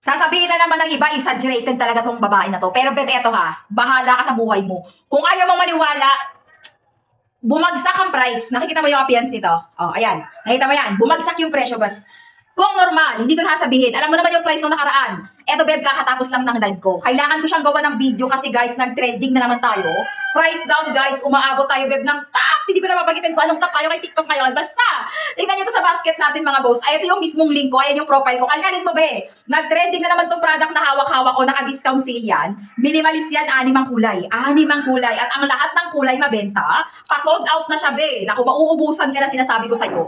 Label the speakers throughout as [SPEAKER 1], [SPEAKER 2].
[SPEAKER 1] Sasabihin na naman ng iba, exaggerated talaga tong babae na to. Pero bebe, eto ha, bahala ka sa buhay mo. Kung ayaw mong maniwala, bumagsak ang price. Nakikita mo yung appearance nito? Oh, ayan. Nakita mo yan? Bumagsak yung presyo, bas. Kung normal, hindi ko na sabihin. Alam mo naman yung price ng nakaraan. Eto, beb, kakatapos lang ng live ko. Kailangan ko siyang gawa ng video kasi, guys, nag-trending na naman tayo. Price down, guys. Umaabot tayo, beb, ng top. Hindi ko na mapagitin kung anong top kayo kay TikTok ngayon. Basta, tingnan nyo to sa basket natin, mga boss. Ay, ito yung mismong link ko. Ayan yung profile ko. Kalkalin mo, be. Nag-trending na naman tong product na hawak-hawak ko. Naka-discount sale yan. Minimalist yan, 6 ang kulay. 6 ang kulay. At ang lahat ng kulay mabenta. Pa-sold out na siya, be. Naku, mauubusan ka na sinasabi ko sa'yo.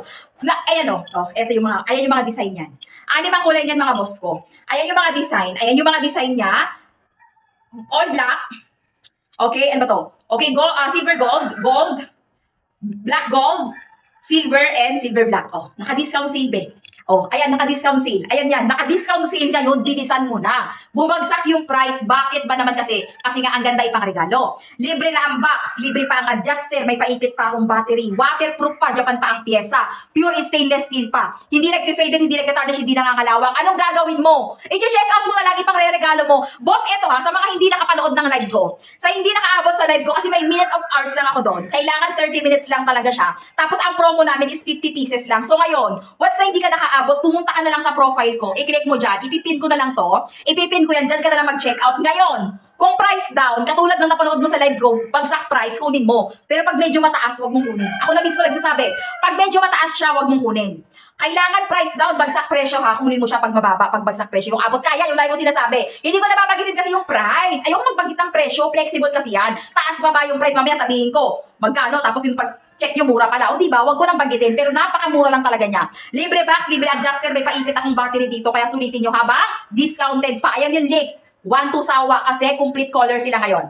[SPEAKER 1] Ayan o. Oh, ito yung mga, ayan yung mga design yan. 6 ang kulay niyan, mga boss ko. Ayan yung mga design. Ayan yung mga design niya. All black. Okay, ano ba to? Okay, gold, silver gold, black gold, silver, and silver black. Oh, naka-discount sale, be. Oh, ayan, naka-discount sale. Ayan yan, naka-discount sale ngayon, bilisan mo na. Bumagsak yung price. Bakit ba naman kasi? Kasi nga, ang ganda ipang regalo. Libre na ang box, libre pa ang adjuster, may paipit pa akong battery, waterproof pa, Japan pa ang pyesa, pure stainless steel pa. Hindi nag-faded, hindi nag-tarnish, hindi nangangalawang. Anong gagawin mo? I-check out mo na lagi pang re-regalo mo. Boss, eto ha, sa mga hindi nakapanood ng live ko, sa hindi nakaabot sa live ko, kasi may minute of hours lang ako doon, kailangan 30 minutes lang talaga siya. Tapos ang promo namin is 50 pieces lang. So ngayon, what's na hindi ka nakaabot, pumunta ka na lang sa profile ko, i-click mo dyan, ipipin ko na lang to, ipipin ko yan, dyan ka na lang mag-check out. Ngayon, kung price down, katulad ng napanood mo sa live ko, bagsak price, kunin mo. Pero pag medyo mataas, wag mong kunin. Ako na mismo nagsasabi, pag medyo mataas siya, wag mong kunin. Kailangan price down, bagsak presyo ha, kunin mo siya pag mababa, pag bagsak presyo. Yung abot kaya, yung lagi kong sinasabi. Hindi ko nababagitin kasi yung price. Ayoko magbagit ng presyo, flexible kasi yan. Taas baba yung price, mamaya sabihin ko, magkano, tapos yung pag-check nyo mura pala. O diba, wag ko nang bagitin, pero napakamura lang talaga niya. Libre box, libre adjuster, may paipit akong battery dito, kaya sulitin nyo habang discounted pa. Ayan yung link. 1-2 sawa kasi complete color sila ngayon.